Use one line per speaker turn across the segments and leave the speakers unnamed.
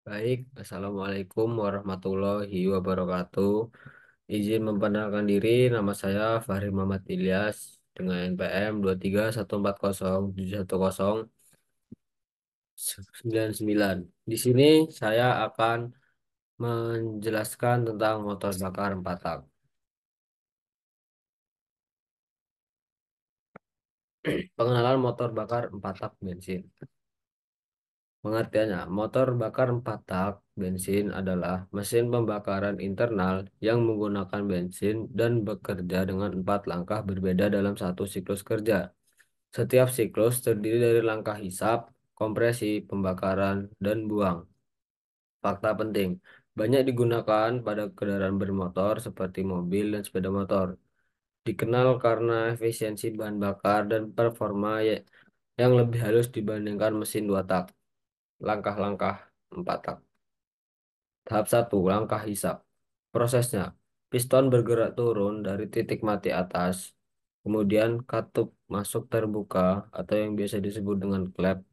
Baik, Assalamualaikum warahmatullahi wabarakatuh. Izin memperkenalkan diri, nama saya Fahri Muhammad Ilyas dengan NPM 231140799. Di sini saya akan menjelaskan tentang motor bakar 4 tak. Pengenalan motor bakar 4 tak bensin. Pengertiannya, motor bakar 4 tak bensin adalah mesin pembakaran internal yang menggunakan bensin dan bekerja dengan 4 langkah berbeda dalam satu siklus kerja. Setiap siklus terdiri dari langkah hisap, kompresi, pembakaran, dan buang. Fakta penting, banyak digunakan pada kendaraan bermotor seperti mobil dan sepeda motor. Dikenal karena efisiensi bahan bakar dan performa yang lebih halus dibandingkan mesin 2 tak. Langkah-langkah 4 tak. Tahap satu, langkah hisap. Prosesnya, piston bergerak turun dari titik mati atas, kemudian katup masuk terbuka atau yang biasa disebut dengan klep,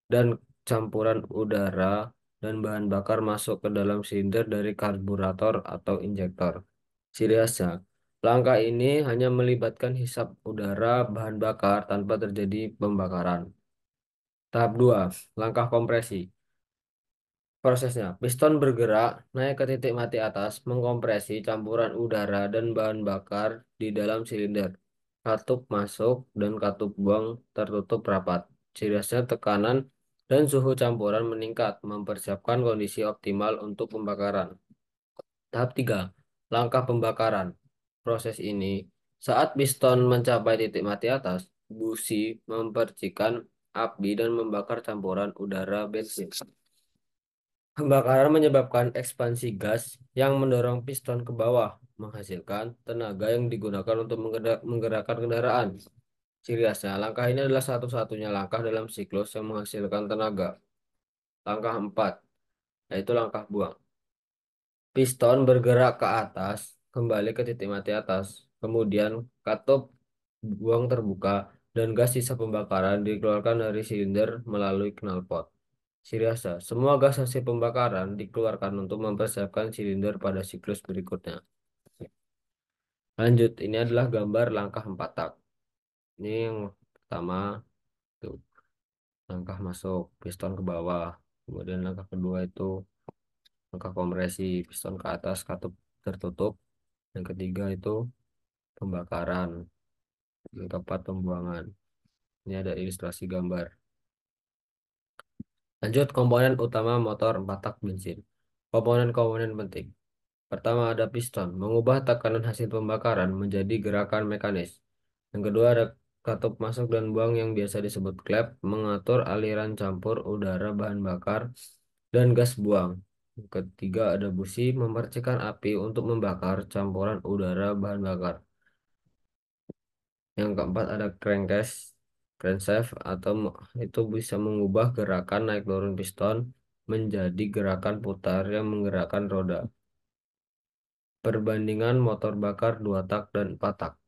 dan campuran udara dan bahan bakar masuk ke dalam silinder dari karburator atau injektor. Ciri khasnya, langkah ini hanya melibatkan hisap udara bahan bakar tanpa terjadi pembakaran. Tahap 2, langkah kompresi. Prosesnya, piston bergerak naik ke titik mati atas, mengkompresi campuran udara dan bahan bakar di dalam silinder. Katup masuk dan katup buang tertutup rapat. Ciri khasnya tekanan dan suhu campuran meningkat, mempersiapkan kondisi optimal untuk pembakaran. Tahap 3, langkah pembakaran. Proses ini, saat piston mencapai titik mati atas, busi mempercikan api dan membakar campuran udara bensin. Pembakaran menyebabkan ekspansi gas yang mendorong piston ke bawah, menghasilkan tenaga yang digunakan untuk menggerakkan kendaraan. Ciri khasnya, langkah ini adalah satu-satunya langkah dalam siklus yang menghasilkan tenaga. Langkah 4, yaitu langkah buang. Piston bergerak ke atas, kembali ke titik mati atas. Kemudian katup buang terbuka dan gas sisa pembakaran dikeluarkan dari silinder melalui knalpot. Ciri khasnya, semua gas hasil pembakaran dikeluarkan untuk mempersiapkan silinder pada siklus berikutnya. Lanjut, ini adalah gambar langkah 4 tak. Ini yang pertama, tuh, langkah masuk, piston ke bawah. Kemudian langkah kedua itu langkah kompresi, piston ke atas, katup tertutup. Yang ketiga itu pembakaran. Yang keempat, pembuangan. Ini ada ilustrasi gambar. Lanjut, komponen utama motor 4 tak bensin. Komponen-komponen penting. Pertama ada piston, mengubah tekanan hasil pembakaran menjadi gerakan mekanis. Yang kedua ada katup masuk dan buang yang biasa disebut klep, mengatur aliran campur udara bahan bakar dan gas buang. Yang ketiga ada busi, memercikan api untuk membakar campuran udara bahan bakar. Yang keempat ada crankshaft itu bisa mengubah gerakan naik turun piston menjadi gerakan putar yang menggerakkan roda. Perbandingan motor bakar 2 tak dan 4 tak.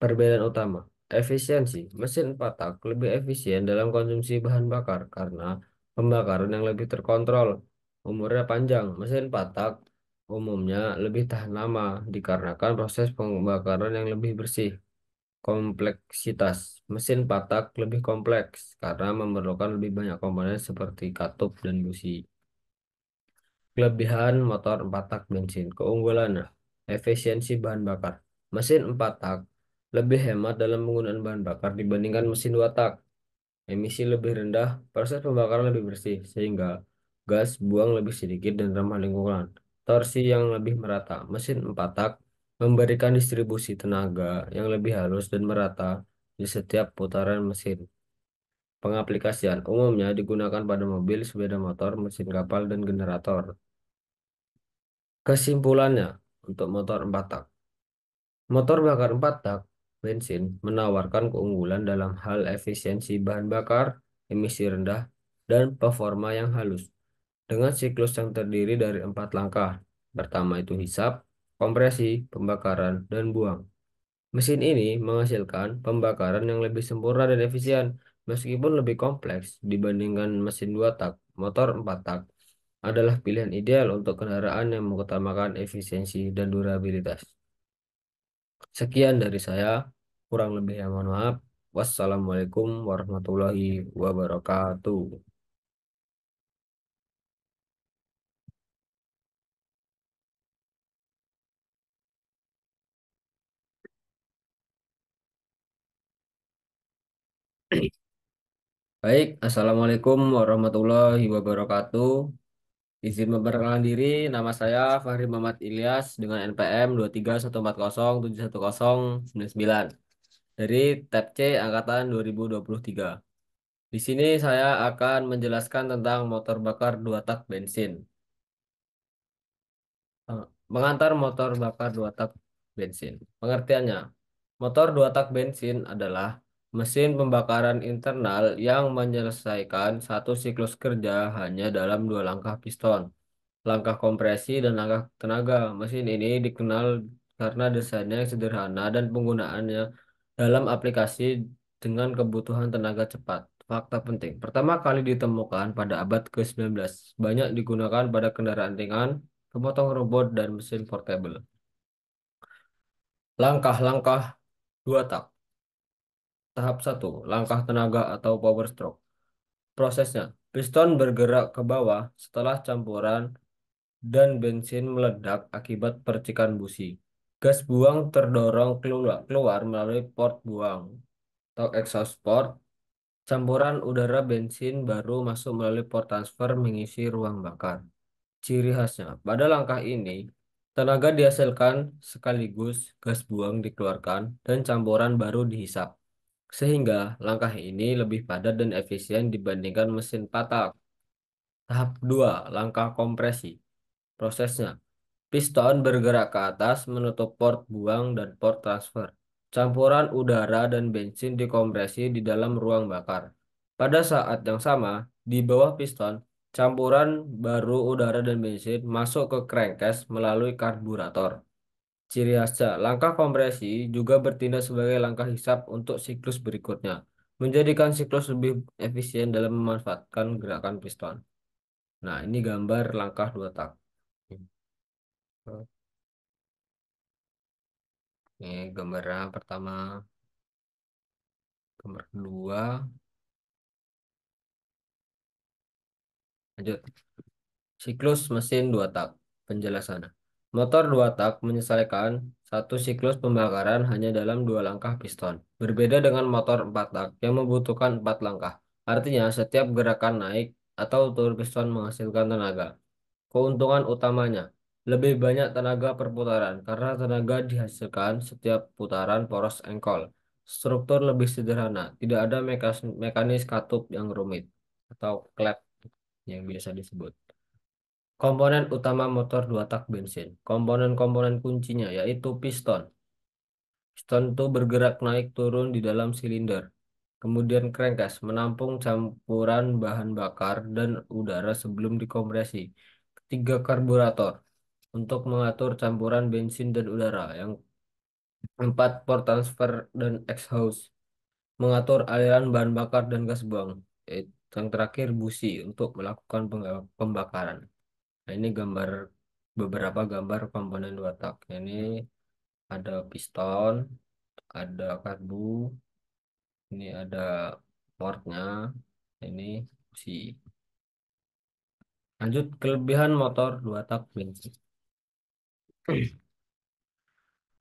Perbedaan utama, efisiensi. Mesin 4 tak lebih efisien dalam konsumsi bahan bakar karena pembakaran yang lebih terkontrol. Umurnya panjang, mesin 4 tak umumnya lebih tahan lama dikarenakan proses pembakaran yang lebih bersih. Kompleksitas, mesin 4 tak lebih kompleks karena memerlukan lebih banyak komponen seperti katup dan busi. Kelebihan motor 4 tak bensin. Keunggulannya, efisiensi bahan bakar. Mesin 4 tak lebih hemat dalam penggunaan bahan bakar dibandingkan mesin 2 tak. Emisi lebih rendah, proses pembakaran lebih bersih, sehingga gas buang lebih sedikit dan ramah lingkungan. Torsi yang lebih merata. Mesin 4 tak memberikan distribusi tenaga yang lebih halus dan merata di setiap putaran mesin. Pengaplikasian umumnya digunakan pada mobil, sepeda motor, mesin kapal, dan generator. Kesimpulannya, untuk motor 4 tak. Motor bakar 4 tak bensin menawarkan keunggulan dalam hal efisiensi bahan bakar, emisi rendah, dan performa yang halus. Dengan siklus yang terdiri dari 4 langkah. Pertama itu hisap, kompresi, pembakaran, dan buang. Mesin ini menghasilkan pembakaran yang lebih sempurna dan efisien, meskipun lebih kompleks dibandingkan mesin 2 tak, motor 4 tak. adalah pilihan ideal untuk kendaraan yang mengutamakan efisiensi dan durabilitas. Sekian dari saya, kurang lebih yang mohon maaf. Wassalamualaikum warahmatullahi wabarakatuh. Baik, Assalamualaikum warahmatullahi wabarakatuh. Izin memperkenalkan diri, nama saya Fahri Muhammad Ilyas dengan NPM 231407109 dari TAP C Angkatan 2023. Di sini saya akan menjelaskan tentang motor bakar dua tak bensin. Mengantar motor bakar dua tak bensin. Pengertiannya, motor dua tak bensin adalah mesin pembakaran internal yang menyelesaikan satu siklus kerja hanya dalam dua langkah piston, langkah kompresi dan langkah tenaga. Mesin ini dikenal karena desainnya yang sederhana dan penggunaannya dalam aplikasi dengan kebutuhan tenaga cepat. Fakta penting. Pertama kali ditemukan pada abad ke-19. Banyak digunakan pada kendaraan ringan, pemotong robot, dan mesin portable. Langkah-langkah dua tak. Tahap satu, langkah tenaga atau power stroke. Prosesnya, piston bergerak ke bawah setelah campuran dan bensin meledak akibat percikan busi. Gas buang terdorong keluar melalui port buang atau exhaust port. Campuran udara bensin baru masuk melalui port transfer mengisi ruang bakar. Ciri khasnya, pada langkah ini, tenaga dihasilkan sekaligus gas buang dikeluarkan dan campuran baru dihisap. Sehingga langkah ini lebih padat dan efisien dibandingkan mesin patak. Tahap 2, langkah kompresi. Prosesnya, piston bergerak ke atas menutup port buang dan port transfer. Campuran udara dan bensin dikompresi di dalam ruang bakar. Pada saat yang sama, di bawah piston, campuran baru udara dan bensin masuk ke crankcase melalui karburator. Ciri khasnya, langkah kompresi juga bertindak sebagai langkah hisap untuk siklus berikutnya, menjadikan siklus lebih efisien dalam memanfaatkan gerakan piston. Nah, ini gambar langkah dua tak. Ini gambarnya pertama, gambar kedua, lanjut. Siklus mesin dua tak. Penjelasannya. Motor dua tak menyelesaikan satu siklus pembakaran hanya dalam dua langkah piston. Berbeda dengan motor empat tak yang membutuhkan empat langkah. Artinya, setiap gerakan naik atau turun piston menghasilkan tenaga. Keuntungan utamanya, lebih banyak tenaga perputaran karena tenaga dihasilkan setiap putaran poros engkol. Struktur lebih sederhana, tidak ada mekanis katup yang rumit atau klep yang biasa disebut. Komponen utama motor dua tak bensin. Komponen-komponen kuncinya yaitu piston. Piston itu bergerak naik turun di dalam silinder. Kemudian crankcase menampung campuran bahan bakar dan udara sebelum dikompresi. Ketiga, karburator untuk mengatur campuran bensin dan udara. Yang empat, port transfer dan exhaust mengatur aliran bahan bakar dan gas buang. Yang terakhir, busi untuk melakukan pembakaran. Nah, ini beberapa gambar komponen dua tak. Ini ada piston, ada karbu, ini ada portnya, ini busi. Lanjut, kelebihan motor dua tak bensin.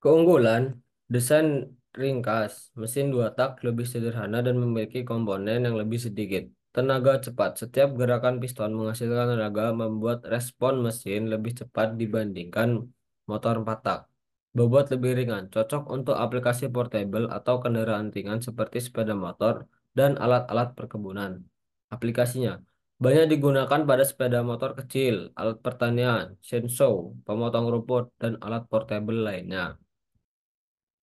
Keunggulan, desain ringkas, mesin dua tak lebih sederhana dan memiliki komponen yang lebih sedikit. Tenaga cepat, setiap gerakan piston menghasilkan tenaga membuat respon mesin lebih cepat dibandingkan motor empat tak. Bobot lebih ringan, cocok untuk aplikasi portable atau kendaraan ringan seperti sepeda motor dan alat-alat perkebunan. Aplikasinya banyak digunakan pada sepeda motor kecil, alat pertanian, chainsaw, pemotong rumput, dan alat portable lainnya.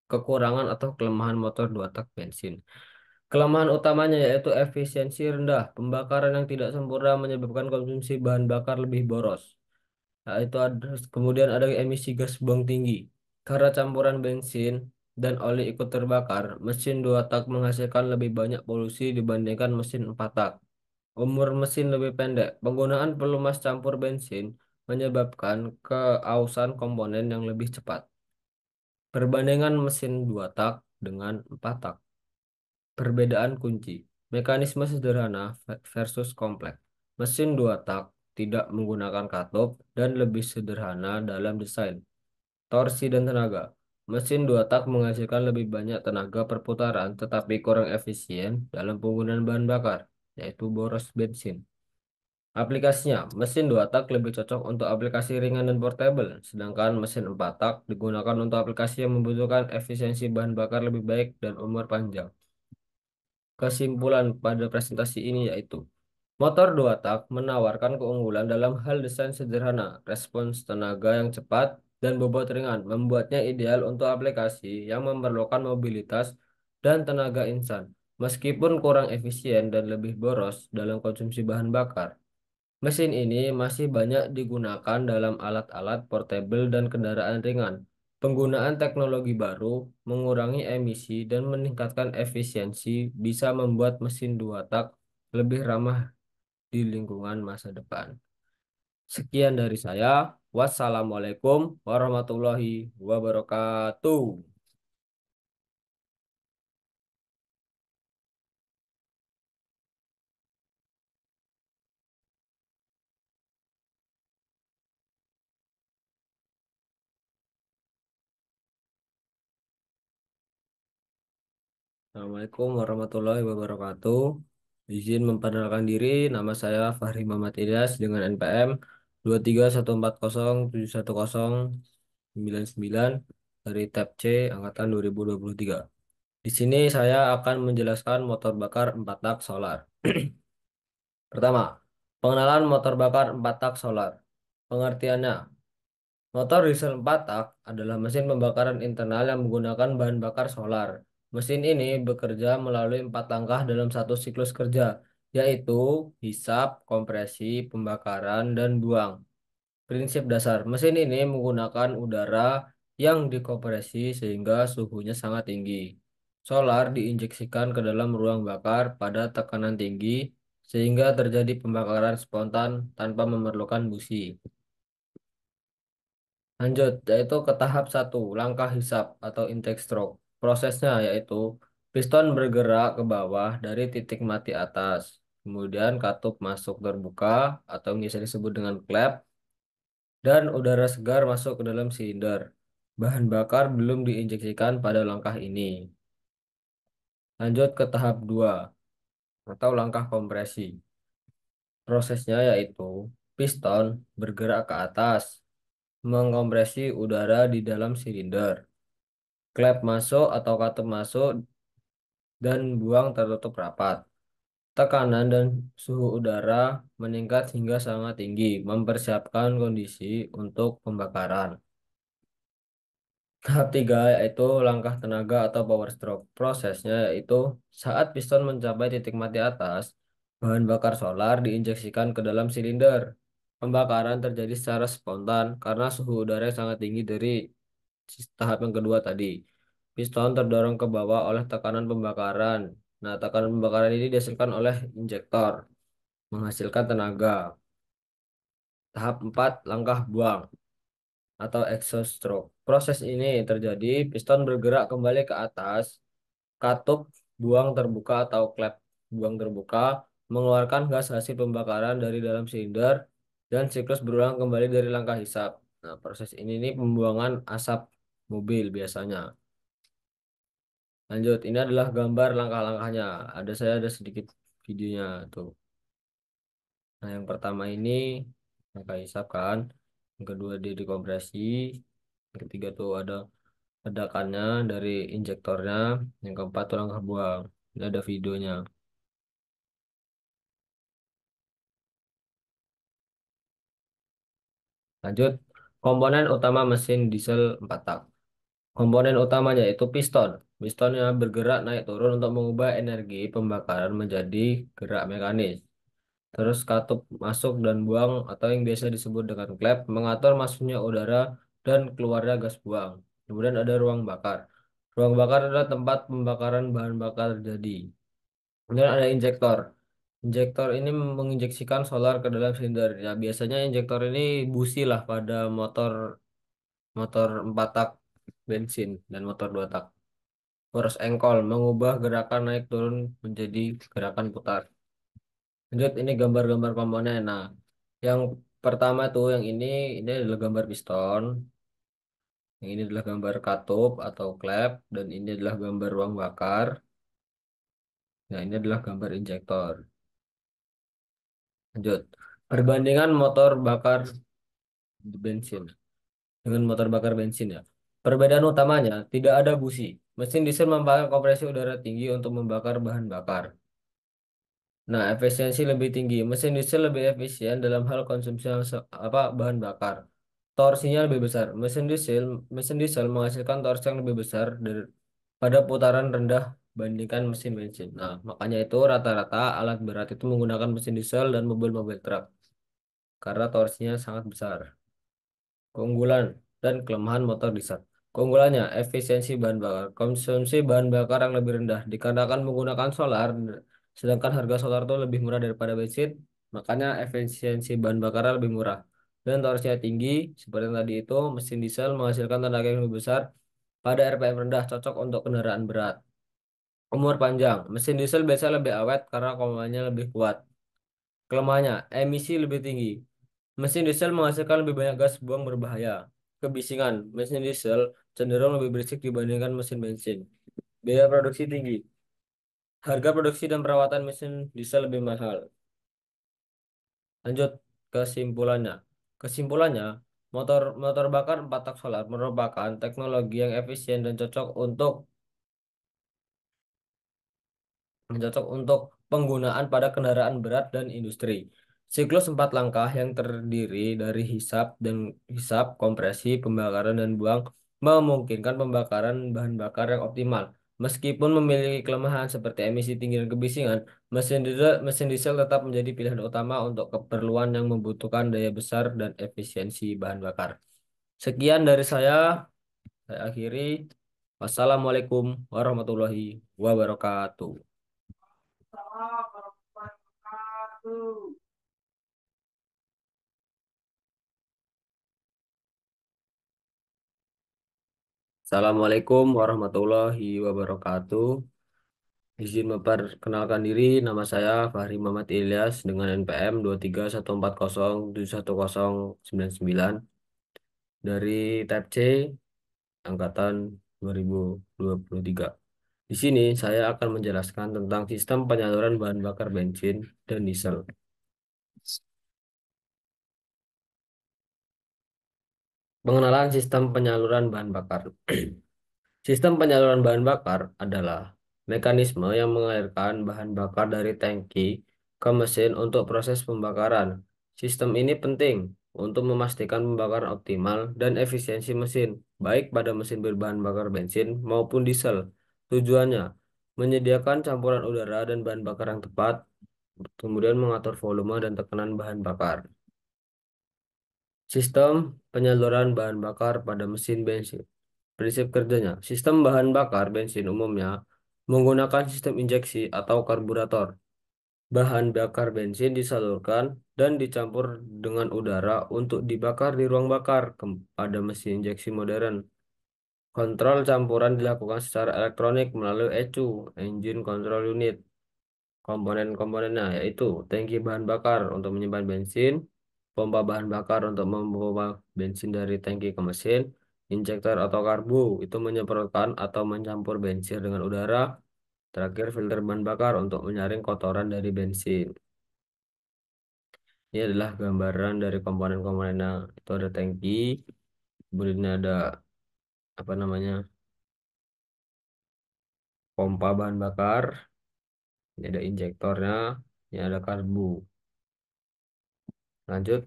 Kekurangan atau kelemahan motor dua tak bensin. Kelemahan utamanya yaitu efisiensi rendah. Pembakaran yang tidak sempurna menyebabkan konsumsi bahan bakar lebih boros. Nah, itu ada, kemudian ada emisi gas buang tinggi. Karena campuran bensin dan oli ikut terbakar, mesin dua tak menghasilkan lebih banyak polusi dibandingkan mesin empat tak. Umur mesin lebih pendek. Penggunaan pelumas campur bensin menyebabkan keausan komponen yang lebih cepat. Perbandingan mesin 2 tak dengan 4 tak. Perbedaan kunci. Mekanisme sederhana versus kompleks. Mesin 2 tak tidak menggunakan katup dan lebih sederhana dalam desain. Torsi dan tenaga. Mesin 2 tak menghasilkan lebih banyak tenaga perputaran tetapi kurang efisien dalam penggunaan bahan bakar, yaitu boros bensin. Aplikasinya, mesin 2 tak lebih cocok untuk aplikasi ringan dan portable, sedangkan mesin 4 tak digunakan untuk aplikasi yang membutuhkan efisiensi bahan bakar lebih baik dan umur panjang. Kesimpulan pada presentasi ini yaitu, motor 2 tak menawarkan keunggulan dalam hal desain sederhana, respons tenaga yang cepat, dan bobot ringan, membuatnya ideal untuk aplikasi yang memerlukan mobilitas dan tenaga insan, meskipun kurang efisien dan lebih boros dalam konsumsi bahan bakar. Mesin ini masih banyak digunakan dalam alat-alat portable dan kendaraan ringan. Penggunaan teknologi baru, mengurangi emisi, dan meningkatkan efisiensi bisa membuat mesin 2 tak lebih ramah di lingkungan masa depan. Sekian dari saya. Wassalamualaikum warahmatullahi wabarakatuh. Assalamualaikum warahmatullahi wabarakatuh. Izin memperkenalkan diri, nama saya Fahri Muhammad Ilyas dengan NPM 231407109 dari tab C angkatan 2023. Di sini saya akan menjelaskan motor bakar 4 tak solar. Pertama, pengenalan motor bakar 4 tak solar. Pengertiannya, motor diesel 4 tak adalah mesin pembakaran internal yang menggunakan bahan bakar solar. Mesin ini bekerja melalui 4 langkah dalam satu siklus kerja, yaitu hisap, kompresi, pembakaran, dan buang. Prinsip dasar, mesin ini menggunakan udara yang dikompresi sehingga suhunya sangat tinggi. Solar diinjeksikan ke dalam ruang bakar pada tekanan tinggi sehingga terjadi pembakaran spontan tanpa memerlukan busi. Lanjut, yaitu ke tahap satu, langkah hisap atau intake stroke. Prosesnya yaitu piston bergerak ke bawah dari titik mati atas. Kemudian katup masuk terbuka atau yang biasa disebut dengan klep dan udara segar masuk ke dalam silinder. Bahan bakar belum diinjeksikan pada langkah ini. Lanjut ke tahap 2 atau langkah kompresi. Prosesnya yaitu piston bergerak ke atas, mengkompresi udara di dalam silinder. Klep masuk atau katup masuk dan buang tertutup rapat. Tekanan dan suhu udara meningkat hingga sangat tinggi, mempersiapkan kondisi untuk pembakaran. Tahap 3 yaitu langkah tenaga atau power stroke. Prosesnya yaitu saat piston mencapai titik mati atas, bahan bakar solar diinjeksikan ke dalam silinder. Pembakaran terjadi secara spontan karena suhu udara yang sangat tinggi dari tahap yang kedua tadi. Piston terdorong ke bawah oleh tekanan pembakaran. Nah, tekanan pembakaran ini dihasilkan oleh injektor, menghasilkan tenaga. Tahap 4 langkah buang atau exhaust stroke. Proses ini terjadi, piston bergerak kembali ke atas, katup buang terbuka atau klep buang terbuka, mengeluarkan gas hasil pembakaran dari dalam silinder, dan siklus berulang kembali dari langkah hisap. Nah, proses ini nih pembuangan asap mobil biasanya. Lanjut, ini adalah gambar langkah-langkahnya. Ada sedikit videonya tuh. Nah, yang pertama ini langkah hisap kan. Yang kedua dia dikompresi. Yang ketiga tuh ada ledakannya dari injektornya. Yang keempat tuh langkah buang. Ini ada videonya. Lanjut, komponen utama mesin diesel 4 tak. Komponen utamanya itu piston. Pistonnya bergerak naik turun untuk mengubah energi pembakaran menjadi gerak mekanis. Terus katup masuk dan buang atau yang biasa disebut dengan klep mengatur masuknya udara dan keluarnya gas buang. Kemudian ada ruang bakar. Ruang bakar adalah tempat pembakaran bahan bakar terjadi. Kemudian ada injektor. Injektor ini menginjeksikan solar ke dalam silinder. Ya, biasanya injektor ini busi lah pada motor motor 4 tak bensin dan motor 2 tak. Force engkol mengubah gerakan naik turun menjadi gerakan putar. Lanjut, ini gambar-gambar komponen. Nah, yang pertama tuh yang ini adalah gambar piston, yang ini adalah gambar katup atau klep, dan ini adalah gambar ruang bakar. Nah, ini adalah gambar injektor. Lanjut, perbandingan motor bakar bensin dengan motor bakar bensin ya. Perbedaan utamanya, tidak ada busi. Mesin diesel memakai kompresi udara tinggi untuk membakar bahan bakar. Nah, efisiensi lebih tinggi. Mesin diesel lebih efisien dalam hal konsumsi bahan bakar. Torsinya lebih besar. Mesin diesel menghasilkan torsi yang lebih besar pada putaran rendah bandingkan mesin bensin. Nah, makanya itu rata-rata alat berat itu menggunakan mesin diesel dan mobil-mobil truk karena torsinya sangat besar. Keunggulan dan kelemahan motor diesel. Keunggulannya, efisiensi bahan bakar. Konsumsi bahan bakar yang lebih rendah dikarenakan menggunakan solar, sedangkan harga solar itu lebih murah daripada bensin, makanya efisiensi bahan bakar lebih murah. Dan torsinya tinggi, seperti yang tadi itu, mesin diesel menghasilkan tenaga yang lebih besar pada RPM rendah, cocok untuk kendaraan berat. Umur panjang, mesin diesel biasanya lebih awet karena komponennya lebih kuat. Kelemahannya, emisi lebih tinggi. Mesin diesel menghasilkan lebih banyak gas buang berbahaya. Kebisingan, mesin diesel cenderung lebih berisik dibandingkan mesin bensin. Biaya produksi tinggi. Harga produksi dan perawatan mesin diesel lebih mahal. Lanjut kesimpulannya. Kesimpulannya, motor motor bakar 4 tak solar merupakan teknologi yang efisien dan cocok untuk penggunaan pada kendaraan berat dan industri. Siklus 4 langkah yang terdiri dari hisap, kompresi, pembakaran, dan buang memungkinkan pembakaran bahan bakar yang optimal. Meskipun memiliki kelemahan seperti emisi tinggi dan kebisingan, mesin diesel tetap menjadi pilihan utama untuk keperluan yang membutuhkan daya besar dan efisiensi bahan bakar. Sekian dari saya akhiri. Wassalamualaikum warahmatullahi wabarakatuh. Assalamualaikum warahmatullahi wabarakatuh. Izin memperkenalkan diri, nama saya Fahri Muhammad Ilyas dengan NPM 231407109 dari Type C angkatan 2023. Di sini saya akan menjelaskan tentang sistem penyaluran bahan bakar bensin dan diesel. Pengenalan sistem penyaluran bahan bakar. Sistem penyaluran bahan bakar adalah mekanisme yang mengalirkan bahan bakar dari tangki ke mesin untuk proses pembakaran. Sistem ini penting untuk memastikan pembakaran optimal dan efisiensi mesin, baik pada mesin berbahan bakar bensin maupun diesel. Tujuannya menyediakan campuran udara dan bahan bakar yang tepat, kemudian mengatur volume dan tekanan bahan bakar. Sistem penyaluran bahan bakar pada mesin bensin. Prinsip kerjanya, sistem bahan bakar bensin umumnya menggunakan sistem injeksi atau karburator. Bahan bakar bensin disalurkan dan dicampur dengan udara untuk dibakar di ruang bakar pada mesin injeksi modern. Kontrol campuran dilakukan secara elektronik melalui ECU, Engine Control Unit. Komponen-komponennya yaitu tangki bahan bakar untuk menyimpan bensin, pompa bahan bakar untuk membawa bensin dari tangki ke mesin, injektor atau karbu itu menyemprotkan atau mencampur bensin dengan udara, terakhir filter bahan bakar untuk menyaring kotoran dari bensin. Ini adalah gambaran dari komponen-komponennya. Itu ada tangki, kemudian ada apa namanya pompa bahan bakar, ini ada injektornya, ini ada karbu. Lanjut,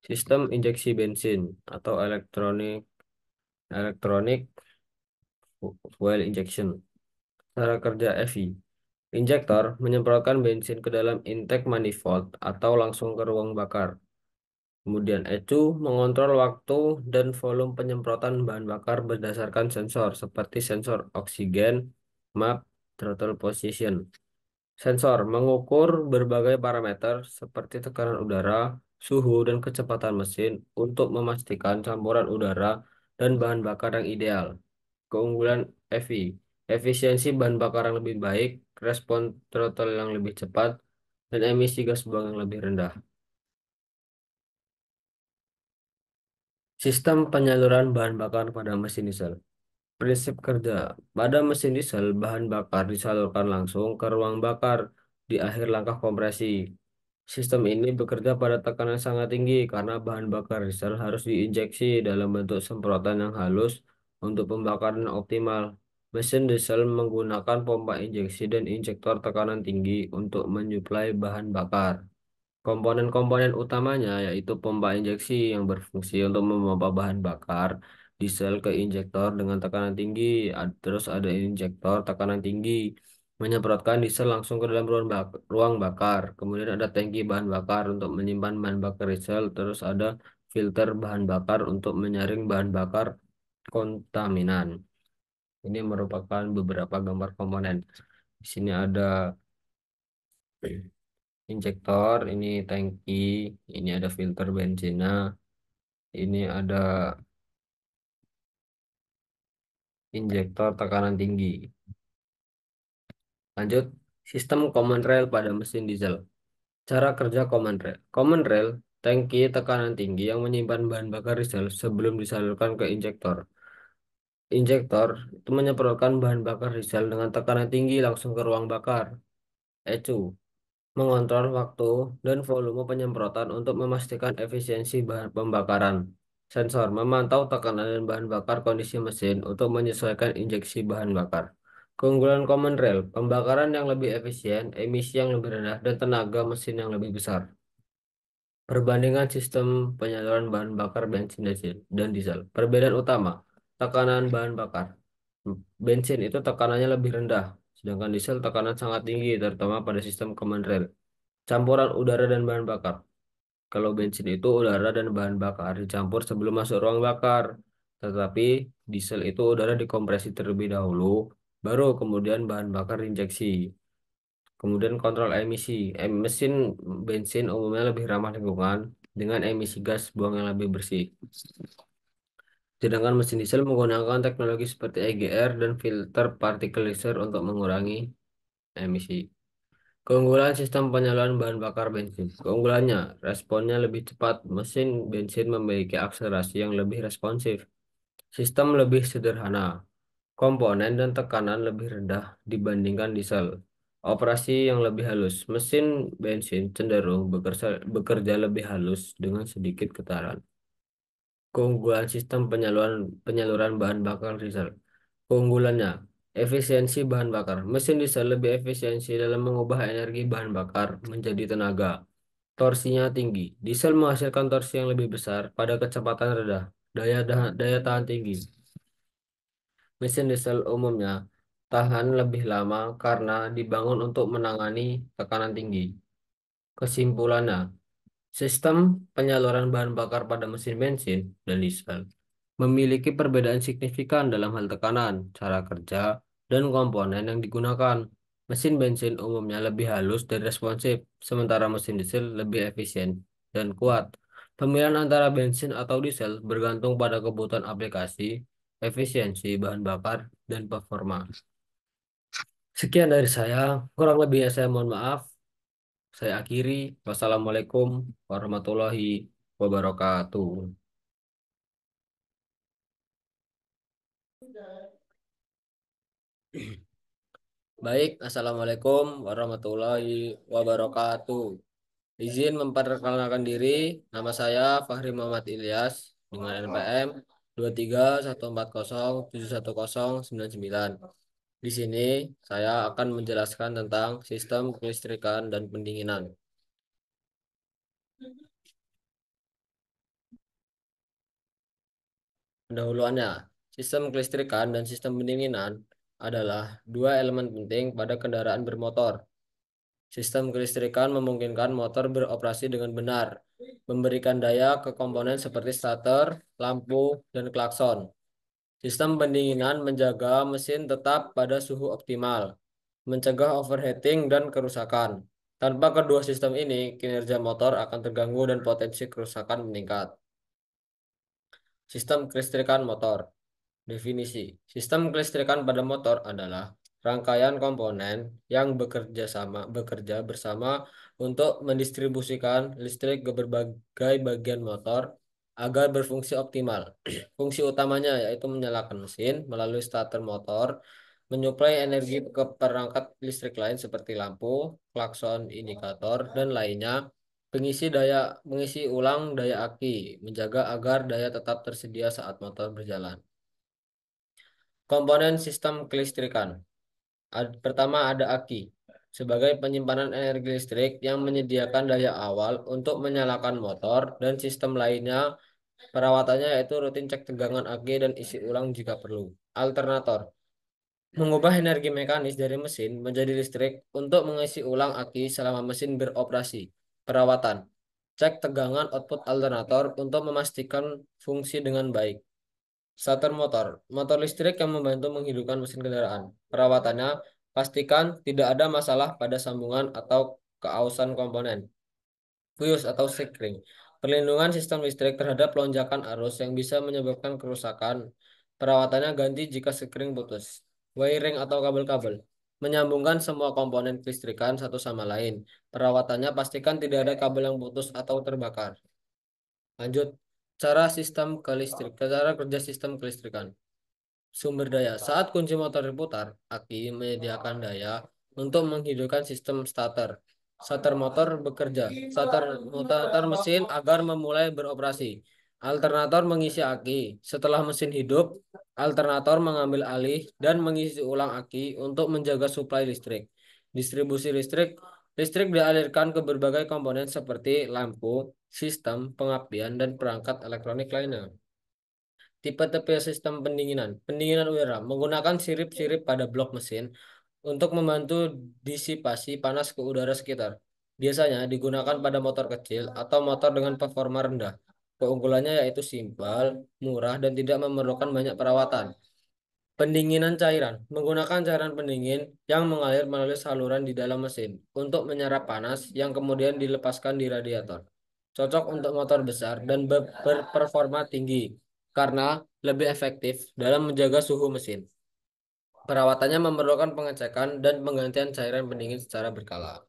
sistem injeksi bensin atau elektronik fuel injection. Cara kerja EVI. Injektor menyemprotkan bensin ke dalam intake manifold atau langsung ke ruang bakar. Kemudian ECU mengontrol waktu dan volume penyemprotan bahan bakar berdasarkan sensor seperti sensor oksigen, map, throttle position. Sensor mengukur berbagai parameter seperti tekanan udara, suhu, dan kecepatan mesin untuk memastikan campuran udara dan bahan bakar yang ideal. Keunggulan EV, efisiensi bahan bakar yang lebih baik, respon throttle yang lebih cepat, dan emisi gas buang yang lebih rendah. Sistem penyaluran bahan bakar pada mesin diesel. Prinsip kerja. Pada mesin diesel, bahan bakar disalurkan langsung ke ruang bakar di akhir langkah kompresi. Sistem ini bekerja pada tekanan sangat tinggi karena bahan bakar diesel harus diinjeksi dalam bentuk semprotan yang halus untuk pembakaran yang optimal. Mesin diesel menggunakan pompa injeksi dan injektor tekanan tinggi untuk menyuplai bahan bakar. Komponen-komponen utamanya yaitu pompa injeksi yang berfungsi untuk memompa bahan bakar diesel ke injektor dengan tekanan tinggi. Terus ada injektor tekanan tinggi menyemprotkan diesel langsung ke dalam ruang bakar. Kemudian ada tangki bahan bakar untuk menyimpan bahan bakar diesel. Terus ada filter bahan bakar untuk menyaring bahan bakar kontaminan. Ini merupakan beberapa gambar komponen. Di sini ada injektor, ini tangki, ini ada filter bensinnya, ini ada injektor tekanan tinggi. Lanjut, sistem common rail pada mesin diesel. Cara kerja common rail. Common rail, tangki tekanan tinggi yang menyimpan bahan bakar diesel sebelum disalurkan ke injektor. Injektor itu menyemprotkan bahan bakar diesel dengan tekanan tinggi langsung ke ruang bakar. ECU mengontrol waktu dan volume penyemprotan untuk memastikan efisiensi bahan pembakaran. Sensor memantau tekanan dan bahan bakar kondisi mesin untuk menyesuaikan injeksi bahan bakar. Keunggulan common rail, pembakaran yang lebih efisien, emisi yang lebih rendah, dan tenaga mesin yang lebih besar. Perbandingan sistem penyaluran bahan bakar bensin dan diesel. Perbedaan utama, tekanan bahan bakar. Bensin itu tekanannya lebih rendah, sedangkan diesel tekanan sangat tinggi, terutama pada sistem common rail. Campuran udara dan bahan bakar. Kalau bensin itu udara dan bahan bakar dicampur sebelum masuk ruang bakar. Tetapi diesel itu udara dikompresi terlebih dahulu, baru kemudian bahan bakar diinjeksi. Kemudian kontrol emisi. Mesin bensin umumnya lebih ramah lingkungan dengan emisi gas buang yang lebih bersih. Sedangkan mesin diesel menggunakan teknologi seperti EGR dan filter partikel laser untuk mengurangi emisi. Keunggulan sistem penyaluran bahan bakar bensin. Keunggulannya, responnya lebih cepat. Mesin bensin memiliki akselerasi yang lebih responsif. Sistem lebih sederhana. Komponen dan tekanan lebih rendah dibandingkan diesel. Operasi yang lebih halus. Mesin bensin cenderung bekerja lebih halus dengan sedikit getaran. Keunggulan sistem penyaluran bahan bakar diesel. Keunggulannya, efisiensi bahan bakar. Mesin diesel lebih efisiensi dalam mengubah energi bahan bakar menjadi tenaga. Torsinya tinggi. Diesel menghasilkan torsi yang lebih besar pada kecepatan rendah. Daya tahan tinggi. Mesin diesel umumnya tahan lebih lama karena dibangun untuk menangani tekanan tinggi. Kesimpulannya, sistem penyaluran bahan bakar pada mesin bensin dan diesel memiliki perbedaan signifikan dalam hal tekanan, cara kerja, dan komponen yang digunakan. Mesin bensin umumnya lebih halus dan responsif, sementara mesin diesel lebih efisien dan kuat. Pemilihan antara bensin atau diesel bergantung pada kebutuhan aplikasi, efisiensi bahan bakar, dan performa. Sekian dari saya, kurang lebihnya saya mohon maaf. Saya akhiri. Wassalamualaikum warahmatullahi wabarakatuh. Baik, Assalamualaikum warahmatullahi wabarakatuh. Izin memperkenalkan diri, nama saya Fahri Muhammad Ilyas dengan NPM 23140710099. Di sini saya akan menjelaskan tentang sistem kelistrikan dan pendinginan. Pendahuluannya, sistem kelistrikan dan sistem pendinginan adalah dua elemen penting pada kendaraan bermotor. Sistem kelistrikan memungkinkan motor beroperasi dengan benar, memberikan daya ke komponen seperti starter, lampu, dan klakson. Sistem pendinginan menjaga mesin tetap pada suhu optimal. mencegah overheating dan kerusakan. Tanpa kedua sistem ini, kinerja motor akan terganggu dan potensi kerusakan meningkat. Sistem kelistrikan motor. Definisi. Sistem kelistrikan pada motor adalah rangkaian komponen yang bekerja bersama untuk mendistribusikan listrik ke berbagai bagian motor agar berfungsi optimal. Fungsi utamanya yaitu menyalakan mesin melalui starter motor, menyuplai energi ke perangkat listrik lain seperti lampu, klakson, indikator, dan lainnya. Mengisi ulang daya aki, menjaga agar daya tetap tersedia saat motor berjalan. Komponen sistem kelistrikan. Pertama ada aki, sebagai penyimpanan energi listrik yang menyediakan daya awal untuk menyalakan motor dan sistem lainnya. Perawatannya yaitu rutin cek tegangan aki dan isi ulang jika perlu. Alternator. Mengubah energi mekanis dari mesin menjadi listrik untuk mengisi ulang aki selama mesin beroperasi. Perawatan. Cek tegangan output alternator untuk memastikan fungsi dengan baik. Starter motor. Motor listrik yang membantu menghidupkan mesin kendaraan. Perawatannya, pastikan tidak ada masalah pada sambungan atau keausan komponen. Fuse atau sekring. Perlindungan sistem listrik terhadap lonjakan arus yang bisa menyebabkan kerusakan. Perawatannya ganti jika sekring putus. Wiring atau kabel-kabel. Menyambungkan semua komponen kelistrikan satu sama lain. Perawatannya pastikan tidak ada kabel yang putus atau terbakar. Lanjut, cara kerja sistem kelistrikan. Sumber daya. Saat kunci motor diputar, aki menyediakan daya untuk menghidupkan sistem starter. Starter motor bekerja. Starter mesin agar memulai beroperasi. Alternator mengisi aki. Setelah mesin hidup, alternator mengambil alih dan mengisi ulang aki untuk menjaga suplai listrik. Distribusi listrik. Listrik dialirkan ke berbagai komponen seperti lampu, sistem, pengapian, dan perangkat elektronik lainnya. Tipe-tipe sistem pendinginan. Pendinginan udara menggunakan sirip-sirip pada blok mesin untuk membantu disipasi panas ke udara sekitar. Biasanya digunakan pada motor kecil atau motor dengan performa rendah. Keunggulannya yaitu simpel, murah, dan tidak memerlukan banyak perawatan. Pendinginan cairan menggunakan cairan pendingin yang mengalir melalui saluran di dalam mesin untuk menyerap panas yang kemudian dilepaskan di radiator. Cocok untuk motor besar dan berperforma tinggi karena lebih efektif dalam menjaga suhu mesin. Perawatannya memerlukan pengecekan dan penggantian cairan pendingin secara berkala.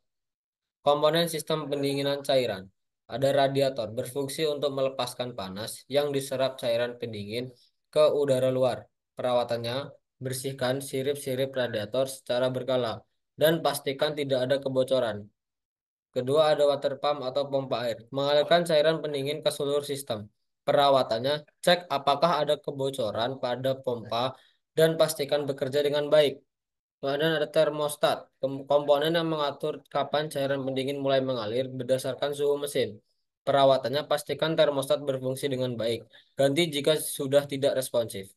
Komponen sistem pendinginan cairan. Ada radiator berfungsi untuk melepaskan panas yang diserap cairan pendingin ke udara luar. Perawatannya, bersihkan sirip-sirip radiator secara berkala dan pastikan tidak ada kebocoran. Kedua ada water pump atau pompa air, mengalirkan cairan pendingin ke seluruh sistem. Perawatannya, cek apakah ada kebocoran pada pompa dan pastikan bekerja dengan baik. Kemudian ada termostat, komponen yang mengatur kapan cairan pendingin mulai mengalir berdasarkan suhu mesin. Perawatannya pastikan termostat berfungsi dengan baik. Ganti jika sudah tidak responsif.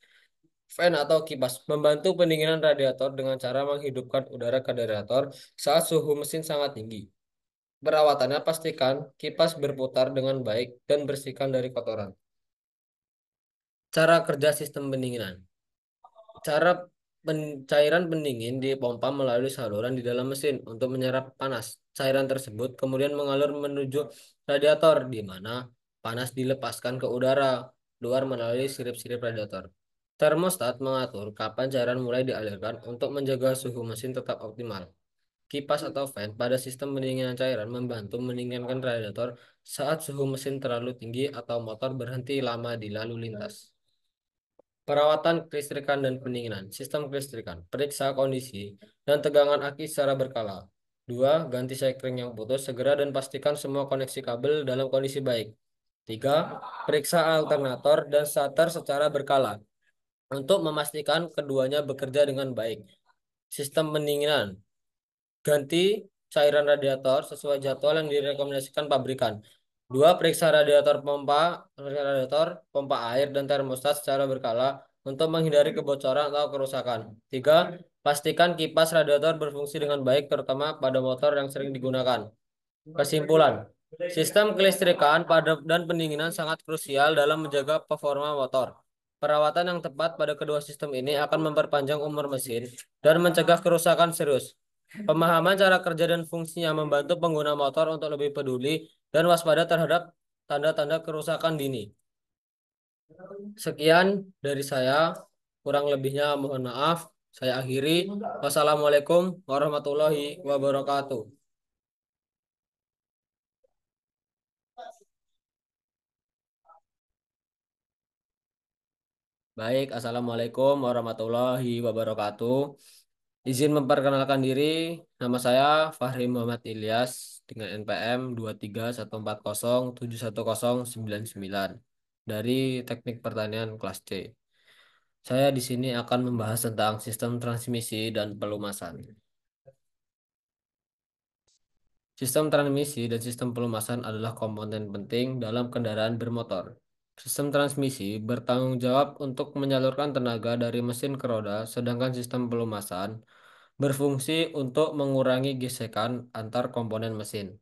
Fan atau kipas membantu pendinginan radiator dengan cara menghidupkan udara ke radiator saat suhu mesin sangat tinggi. Perawatannya pastikan kipas berputar dengan baik dan bersihkan dari kotoran. Cara kerja sistem pendinginan. Cara cairan pendingin dipompa melalui saluran di dalam mesin untuk menyerap panas. Cairan tersebut kemudian mengalir menuju radiator, di mana panas dilepaskan ke udara luar melalui sirip-sirip radiator. Termostat mengatur kapan cairan mulai dialirkan untuk menjaga suhu mesin tetap optimal. Kipas atau fan pada sistem pendinginan cairan membantu mendinginkan radiator saat suhu mesin terlalu tinggi atau motor berhenti lama di lalu lintas. Perawatan kelistrikan dan pendinginan. Sistem kelistrikan. Periksa kondisi dan tegangan aki secara berkala. Dua, ganti sekring yang putus segera dan pastikan semua koneksi kabel dalam kondisi baik. Tiga, periksa alternator dan starter secara berkala untuk memastikan keduanya bekerja dengan baik. Sistem pendinginan. Ganti cairan radiator sesuai jadwal yang direkomendasikan pabrikan. Dua, radiator, pompa air, dan termostat secara berkala untuk menghindari kebocoran atau kerusakan. Tiga, pastikan kipas radiator berfungsi dengan baik, terutama pada motor yang sering digunakan. Kesimpulan, sistem kelistrikan dan pendinginan sangat krusial dalam menjaga performa motor. Perawatan yang tepat pada kedua sistem ini akan memperpanjang umur mesin dan mencegah kerusakan serius. Pemahaman cara kerja dan fungsinya membantu pengguna motor untuk lebih peduli dan waspada terhadap tanda-tanda kerusakan dini. Sekian dari saya, kurang lebihnya mohon maaf. Saya akhiri. Wassalamualaikum warahmatullahi wabarakatuh. Baik, Assalamualaikum warahmatullahi wabarakatuh. Izin memperkenalkan diri, nama saya Fahri Muhammad Ilyas dengan NPM 23140710099 dari Teknik Pertanian kelas C. Saya di sini akan membahas tentang sistem transmisi dan pelumasan. Sistem transmisi dan sistem pelumasan adalah komponen penting dalam kendaraan bermotor. Sistem transmisi bertanggung jawab untuk menyalurkan tenaga dari mesin ke roda, sedangkan sistem pelumasan berfungsi untuk mengurangi gesekan antar komponen mesin.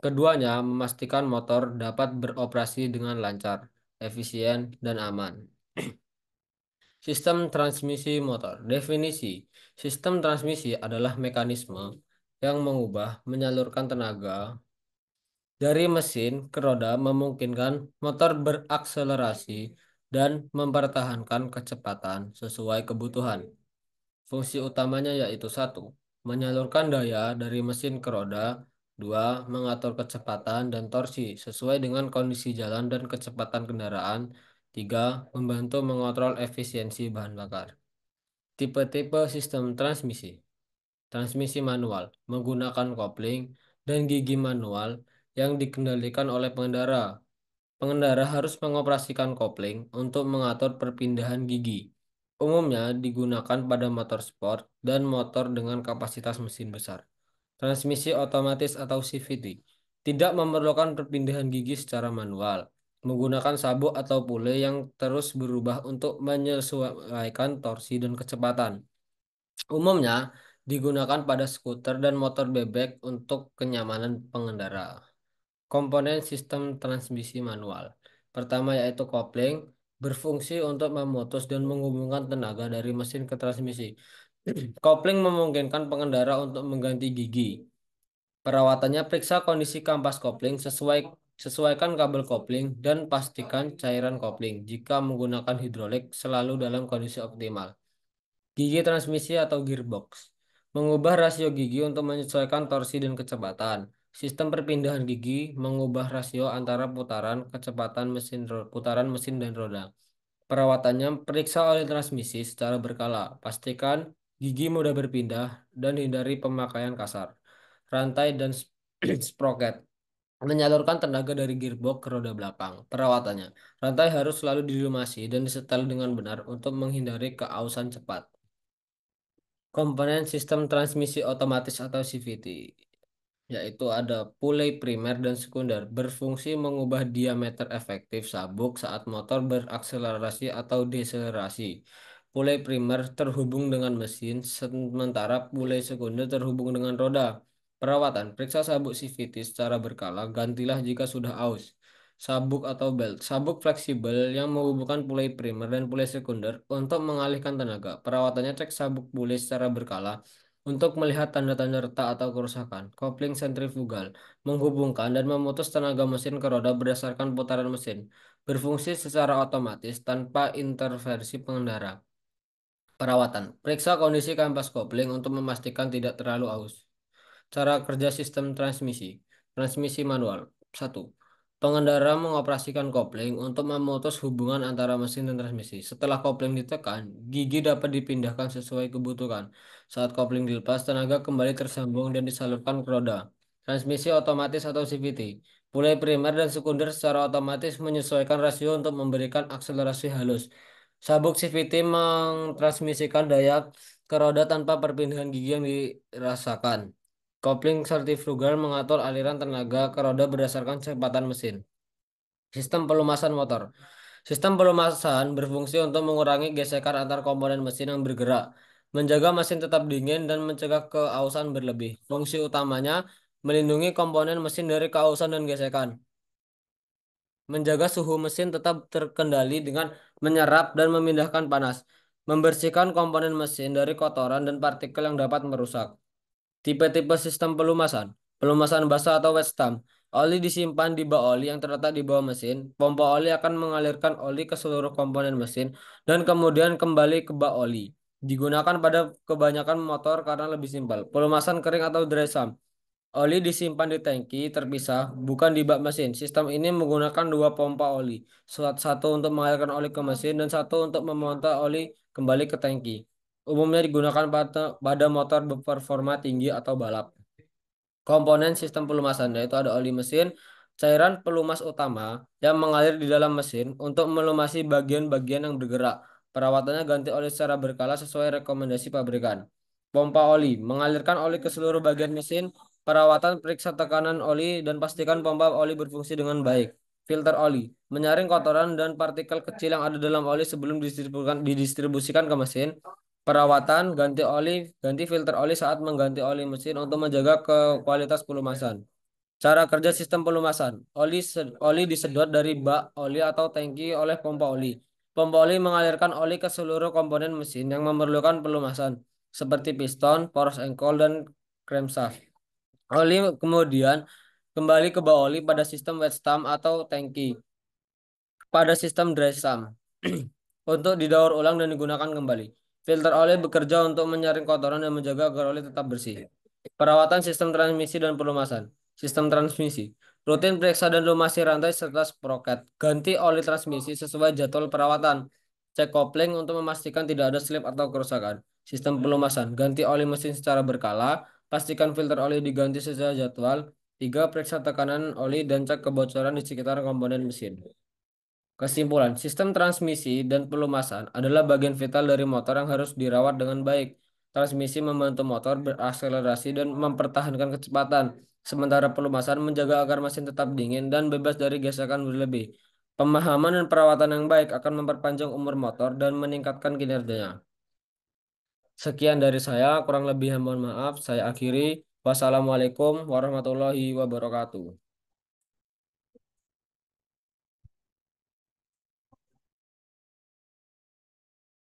Keduanya memastikan motor dapat beroperasi dengan lancar, efisien, dan aman. Sistem transmisi motor. Definisi. Sistem transmisi adalah mekanisme yang mengubah menyalurkan tenaga dari mesin ke roda memungkinkan motor berakselerasi dan mempertahankan kecepatan sesuai kebutuhan. Fungsi utamanya yaitu satu, menyalurkan daya dari mesin ke roda, dua, mengatur kecepatan dan torsi sesuai dengan kondisi jalan dan kecepatan kendaraan, tiga, membantu mengontrol efisiensi bahan bakar. Tipe-tipe sistem transmisi. Transmisi manual menggunakan kopling dan gigi manual yang dikendalikan oleh pengendara. Pengendara harus mengoperasikan kopling untuk mengatur perpindahan gigi. Umumnya digunakan pada motor sport dan motor dengan kapasitas mesin besar. Transmisi otomatis atau CVT tidak memerlukan perpindahan gigi secara manual, menggunakan sabuk atau pule yang terus berubah untuk menyesuaikan torsi dan kecepatan. Umumnya digunakan pada skuter dan motor bebek untuk kenyamanan pengendara. Komponen sistem transmisi manual. Pertama yaitu kopling, berfungsi untuk memutus dan menghubungkan tenaga dari mesin ke transmisi. Kopling memungkinkan pengendara untuk mengganti gigi. Perawatannya periksa kondisi kampas kopling, sesuaikan kabel kopling, dan pastikan cairan kopling. Jika menggunakan hidrolik selalu dalam kondisi optimal. Gigi transmisi atau gearbox. Mengubah rasio gigi untuk menyesuaikan torsi dan kecepatan. Sistem perpindahan gigi mengubah rasio antara putaran mesin dan roda. Perawatannya periksa oli transmisi secara berkala. Pastikan gigi mudah berpindah dan hindari pemakaian kasar. Rantai dan sprocket. Menyalurkan tenaga dari gearbox ke roda belakang. Perawatannya. Rantai harus selalu dilumasi dan disetel dengan benar untuk menghindari keausan cepat. Komponen sistem transmisi otomatis atau CVT, yaitu ada pulai primer dan sekunder, berfungsi mengubah diameter efektif sabuk saat motor berakselerasi atau deselerasi. Pulai primer terhubung dengan mesin, sementara pulai sekunder terhubung dengan roda. Perawatan, periksa sabuk CVT secara berkala, gantilah jika sudah aus. Sabuk atau belt, sabuk fleksibel yang menghubungkan pulai primer dan pulai sekunder untuk mengalihkan tenaga. Perawatannya cek sabuk pulai secara berkala untuk melihat tanda-tanda retak atau kerusakan. Kopling sentrifugal menghubungkan dan memutus tenaga mesin ke roda berdasarkan putaran mesin. Berfungsi secara otomatis tanpa intervensi pengendara. Perawatan. Periksa kondisi kampas kopling untuk memastikan tidak terlalu aus. Cara kerja sistem transmisi. Transmisi manual. Satu. Pengendara mengoperasikan kopling untuk memutus hubungan antara mesin dan transmisi. Setelah kopling ditekan, gigi dapat dipindahkan sesuai kebutuhan. Saat kopling dilepas, tenaga kembali tersambung dan disalurkan ke roda. Transmisi otomatis atau CVT. Pulai primer dan sekunder secara otomatis menyesuaikan rasio untuk memberikan akselerasi halus. Sabuk CVT mentransmisikan daya ke roda tanpa perpindahan gigi yang dirasakan. Kopling sentrifugal mengatur aliran tenaga ke roda berdasarkan kecepatan mesin. Sistem pelumasan motor. Sistem pelumasan berfungsi untuk mengurangi gesekan antar komponen mesin yang bergerak, menjaga mesin tetap dingin dan mencegah keausan berlebih. Fungsi utamanya melindungi komponen mesin dari keausan dan gesekan, menjaga suhu mesin tetap terkendali dengan menyerap dan memindahkan panas, membersihkan komponen mesin dari kotoran dan partikel yang dapat merusak. Tipe-tipe sistem pelumasan. Pelumasan basah atau wet stamp. Oli disimpan di bak oli yang terletak di bawah mesin. Pompa oli akan mengalirkan oli ke seluruh komponen mesin dan kemudian kembali ke bak oli. Digunakan pada kebanyakan motor karena lebih simpel. Pelumasan kering atau dry sump. Oli disimpan di tangki terpisah, bukan di bak mesin. Sistem ini menggunakan dua pompa oli, satu untuk mengalirkan oli ke mesin dan satu untuk memonta oli kembali ke tangki. Umumnya digunakan pada motor berperforma tinggi atau balap. Komponen sistem pelumasan yaitu ada oli mesin, cairan pelumas utama yang mengalir di dalam mesin untuk melumasi bagian-bagian yang bergerak. Perawatannya ganti oli secara berkala sesuai rekomendasi pabrikan. Pompa oli mengalirkan oli ke seluruh bagian mesin. Perawatan periksa tekanan oli dan pastikan pompa oli berfungsi dengan baik. Filter oli menyaring kotoran dan partikel kecil yang ada dalam oli sebelum didistribusikan ke mesin. Perawatan, ganti filter oli saat mengganti oli mesin untuk menjaga kualitas pelumasan. Cara kerja sistem pelumasan. Oli disedot dari bak oli atau tangki oleh pompa oli. Pompa oli mengalirkan oli ke seluruh komponen mesin yang memerlukan pelumasan, seperti piston, poros engkol, dan crankshaft. Oli kemudian kembali ke bak oli pada sistem wet stamp atau tangki pada sistem dry sump untuk didaur ulang dan digunakan kembali. Filter oli bekerja untuk menyaring kotoran dan menjaga agar oli tetap bersih. Perawatan sistem transmisi dan pelumasan. Sistem transmisi. Rutin periksa dan lumasi rantai serta sproket. Ganti oli transmisi sesuai jadwal perawatan. Cek kopling untuk memastikan tidak ada slip atau kerusakan. Sistem pelumasan. Ganti oli mesin secara berkala. Pastikan filter oli diganti sesuai jadwal. Tiga, periksa tekanan oli dan cek kebocoran di sekitar komponen mesin. Kesimpulan, sistem transmisi dan pelumasan adalah bagian vital dari motor yang harus dirawat dengan baik. Transmisi membantu motor berakselerasi dan mempertahankan kecepatan, sementara pelumasan menjaga agar mesin tetap dingin dan bebas dari gesekan berlebih. Pemahaman dan perawatan yang baik akan memperpanjang umur motor dan meningkatkan kinerjanya. Sekian dari saya, kurang lebih mohon maaf. Saya akhiri. Wassalamualaikum warahmatullahi wabarakatuh.